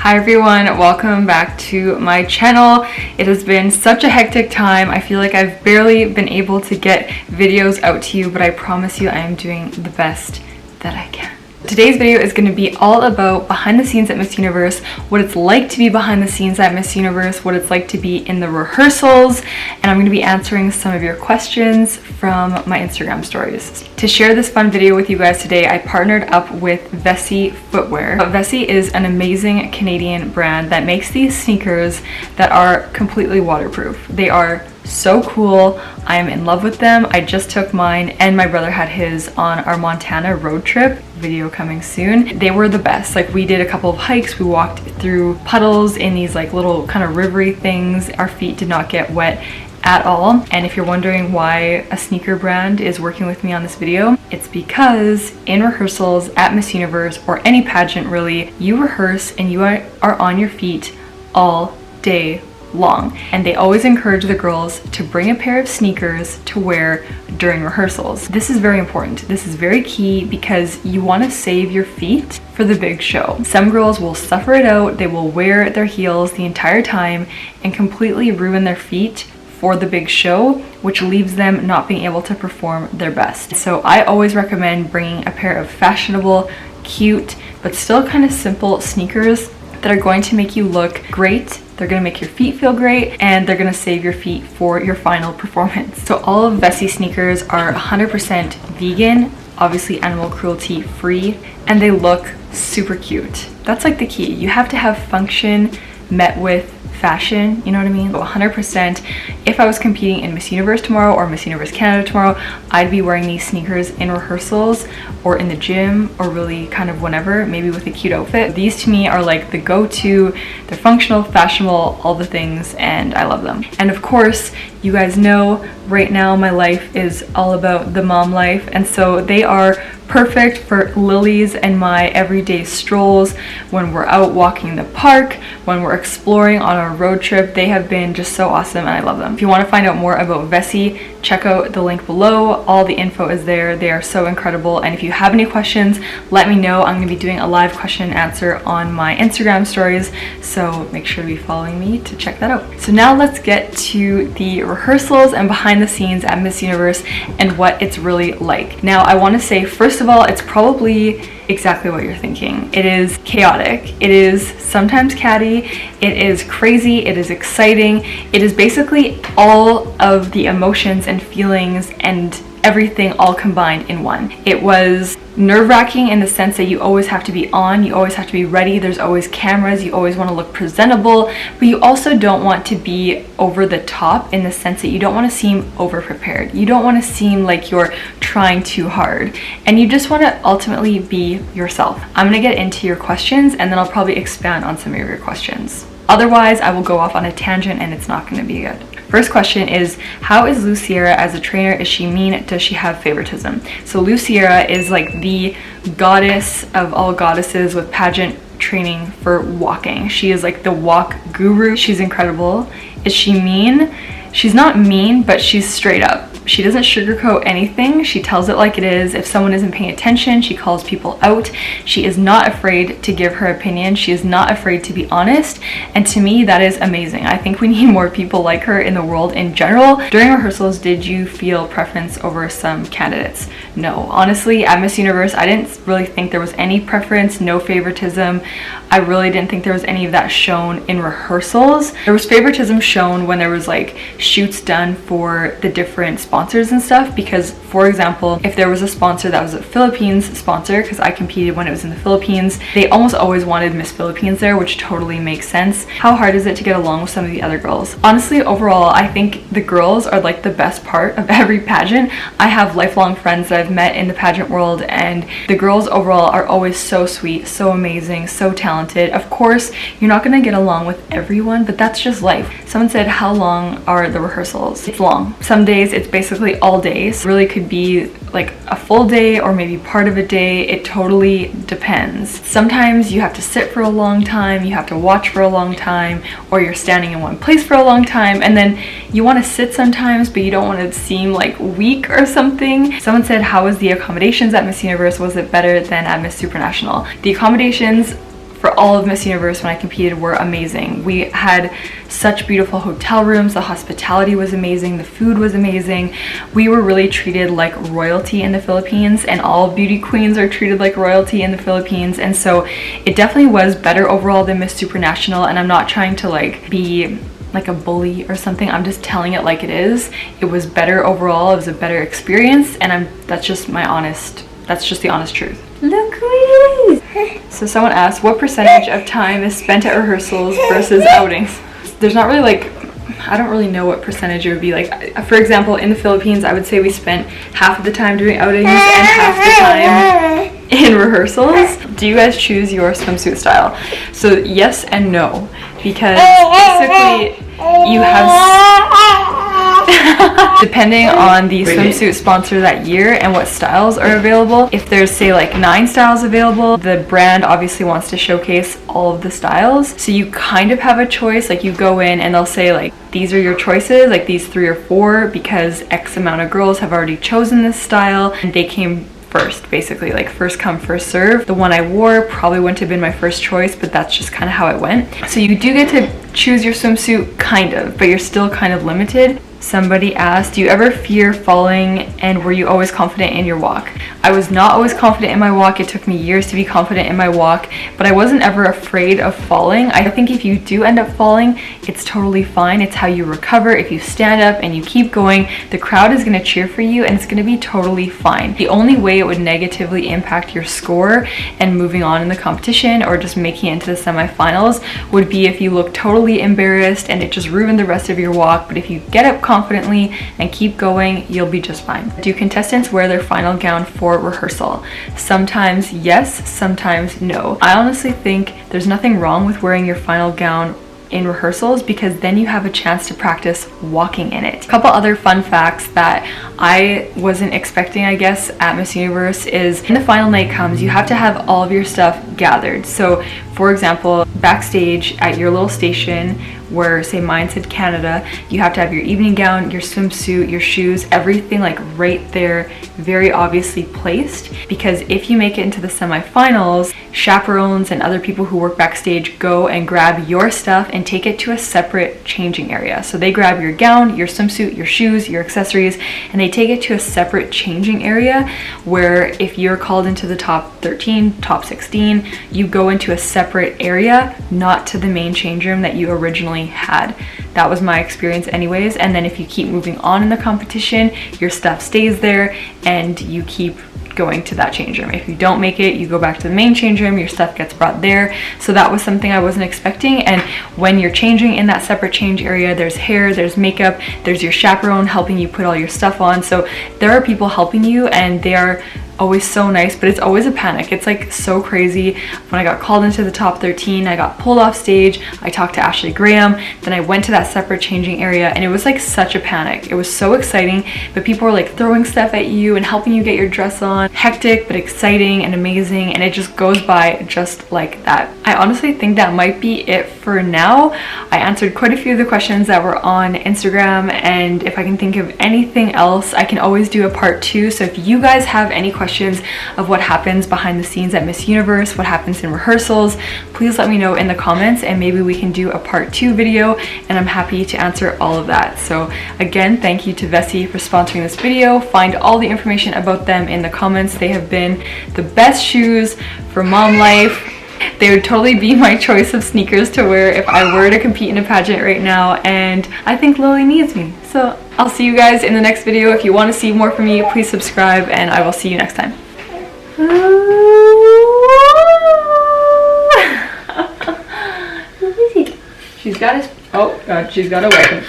Hi everyone, welcome back to my channel. It has been such a hectic time. I feel like I've barely been able to get videos out to you, but I promise you I am doing the best that I can. Today's video is going to be all about behind the scenes at Miss Universe, what it's like to be behind the scenes at Miss Universe, what it's like to be in the rehearsals, and I'm going to be answering some of your questions from my Instagram stories. To share this fun video with you guys today, I partnered up with Vessi footwear. Vessi is an amazing Canadian brand that makes these sneakers that are completely waterproof. They are so cool. I am in love with them. I just took mine and my brother had his on our Montana road trip. Video coming soon. They were the best. Like, we did a couple of hikes. We walked through puddles in these like little kind of rivery things. Our feet did not get wet at all. And if you're wondering why a sneaker brand is working with me on this video, it's because in rehearsals at Miss Universe or any pageant really, you rehearse and you are on your feet all day long, and they always encourage the girls to bring a pair of sneakers to wear during rehearsals. This is very important. This is very key because you want to save your feet for the big show. Some girls will suffer it out. They will wear their heels the entire time and completely ruin their feet for the big show, which leaves them not being able to perform their best. So I always recommend bringing a pair of fashionable, cute, but still kind of simple sneakers that are going to make you look great. They're gonna make your feet feel great, and they're gonna save your feet for your final performance. So all of Vessi sneakers are 100% vegan, obviously animal cruelty free, and they look super cute. That's like the key. You have to have function met with fashion, you know what I mean? 100%. If I was competing in Miss Universe tomorrow or Miss Universe Canada tomorrow, I'd be wearing these sneakers in rehearsals or in the gym or really kind of whenever, maybe with a cute outfit. These to me are like the go-to. They're functional, fashionable, all the things, and I love them. And of course, you guys know right now my life is all about the mom life, and so they are perfect for Lily's and my everyday strolls when we're out walking in the park, when we're exploring on our road trip. They have been just so awesome and I love them. If you want to find out more about Vessi, check out the link below. All the info is there. They are so incredible, and if you have any questions, let me know. I'm going to be doing a live question and answer on my Instagram stories, so make sure to be following me to check that out. So now let's get to the rehearsals and behind the scenes at Miss Universe and what it's really like. Now I want to say, first of all, it's probably exactly what you're thinking. It is chaotic. It is sometimes catty. It is crazy. It is exciting. It is basically all of the emotions and feelings and everything all combined in one. It was nerve-wracking in the sense that you always have to be on, you always have to be ready, there's always cameras, you always want to look presentable, but you also don't want to be over the top in the sense that you don't want to seem over-prepared. You don't want to seem like you're trying too hard, and you just want to ultimately be yourself. I'm going to get into your questions and then I'll probably expand on some of your questions. Otherwise, I will go off on a tangent and it's not going to be good. First question is, how is Luciera as a trainer? Is she mean? Does she have favoritism? So Luciera is like the goddess of all goddesses with pageant training for walking. She is like the walk guru. She's incredible. Is she mean? She's not mean, but she's straight up. She doesn't sugarcoat anything. She tells it like it is. If someone isn't paying attention, she calls people out. She is not afraid to give her opinion. She is not afraid to be honest. And to me, that is amazing. I think we need more people like her in the world in general. During rehearsals, did you feel preference over some candidates? No. Honestly, at Miss Universe, I didn't really think there was any preference, no favoritism. I really didn't think there was any of that shown in rehearsals. There was favoritism shown when there was like shoots done for the different sponsors and stuff, because for example, if there was a sponsor that was a Philippines sponsor, because I competed when it was in the Philippines, they almost always wanted Miss Philippines there, which totally makes sense. How hard is it to get along with some of the other girls? Honestly, overall, I think the girls are like the best part of every pageant. I have lifelong friends that I've met in the pageant world, and the girls overall are always so sweet, so amazing, so talented. Of course, you're not gonna get along with everyone, but that's just life. Someone said, how long are the rehearsals? It's long. Some days it's basically all days. It really could be like a full day or maybe part of a day. It totally depends. Sometimes you have to sit for a long time, you have to watch for a long time, or you're standing in one place for a long time, and then you want to sit sometimes but you don't want to seem like weak or something. Someone said, how was the accommodations at Miss Universe? Was it better than at Miss Supranational? The accommodations for all of Miss Universe when I competed were amazing. We had such beautiful hotel rooms, the hospitality was amazing, the food was amazing. We were really treated like royalty in the Philippines, and all beauty queens are treated like royalty in the Philippines, and so it definitely was better overall than Miss Supranational. And I'm not trying to like be like a bully or something, I'm just telling it like it is. It was better overall, it was a better experience, and that's just the honest truth. Look who it is! So someone asked, what percentage of time is spent at rehearsals versus outings? There's not really like, I don't really know what percentage it would be. Like, for example, in the Philippines, I would say we spent half of the time doing outings and half the time in rehearsals. Do you guys choose your swimsuit style? So yes and no, because basically you have depending on the swimsuit sponsor that year and what styles are available. If there's say like 9 styles available, the brand obviously wants to showcase all of the styles, so you kind of have a choice. Like, you go in and they'll say like, these are your choices, like these 3 or 4, because X amount of girls have already chosen this style and they came first, basically, like first come first serve. The one I wore probably wouldn't have been my first choice, but that's just kind of how it went. So you do get to choose your swimsuit kind of, but you're still kind of limited. Somebody asked, do you ever fear falling, and were you always confident in your walk? I was not always confident in my walk. It took me years to be confident in my walk, but I wasn't ever afraid of falling. I think if you do end up falling, it's totally fine. It's how you recover. If you stand up and you keep going, the crowd is going to cheer for you and it's going to be totally fine. The only way it would negatively impact your score and moving on in the competition or just making it into the semifinals would be if you look totally embarrassed and it just ruined the rest of your walk. But if you get up confidently and keep going, you'll be just fine. Do contestants wear their final gown for rehearsal? Sometimes yes, sometimes no. I honestly think there's nothing wrong with wearing your final gown in rehearsals, because then you have a chance to practice walking in it. A couple other fun facts that I wasn't expecting, I guess, at Miss Universe is when the final night comes, you have to have all of your stuff gathered. So for example, backstage at your little station, where say mine said Canada, you have to have your evening gown, your swimsuit, your shoes, everything like right there, very obviously placed, because if you make it into the semifinals, chaperones and other people who work backstage go and grab your stuff and take it to a separate changing area. So they grab your gown, your swimsuit, your shoes, your accessories, and they take it to a separate changing area, where if you're called into the top 13, top 16, you go into a separate area, not to the main change room that you originally had. That was my experience anyways. And then if you keep moving on in the competition, your stuff stays there and you keep going to that change room. If you don't make it, you go back to the main change room, your stuff gets brought there. So that was something I wasn't expecting. And when you're changing in that separate change area, there's hair, there's makeup, there's your chaperone helping you put all your stuff on. So there are people helping you, and they are always so nice, but it's always a panic. It's like so crazy. When I got called into the top 13, I got pulled off stage, I talked to Ashley Graham, then I went to that separate changing area, and it was like such a panic. It was so exciting, but people were like throwing stuff at you and helping you get your dress on. Hectic, but exciting and amazing, and it just goes by just like that. I honestly think that might be it for now. I answered quite a few of the questions that were on Instagram, and if I can think of anything else, I can always do a part 2. So if you guys have any questions of what happens behind the scenes at Miss Universe, what happens in rehearsals, please let me know in the comments, and maybe we can do a part 2 video, and I'm happy to answer all of that. So again, thank you to Vessi for sponsoring this video. Find all the information about them in the comments. They have been the best shoes for mom life. They would totally be my choice of sneakers to wear if I were to compete in a pageant right now, and I think Lily needs me. So I'll see you guys in the next video. If you want to see more from me, please subscribe, and I will see you next time. She's got his, oh God, she's got a weapon.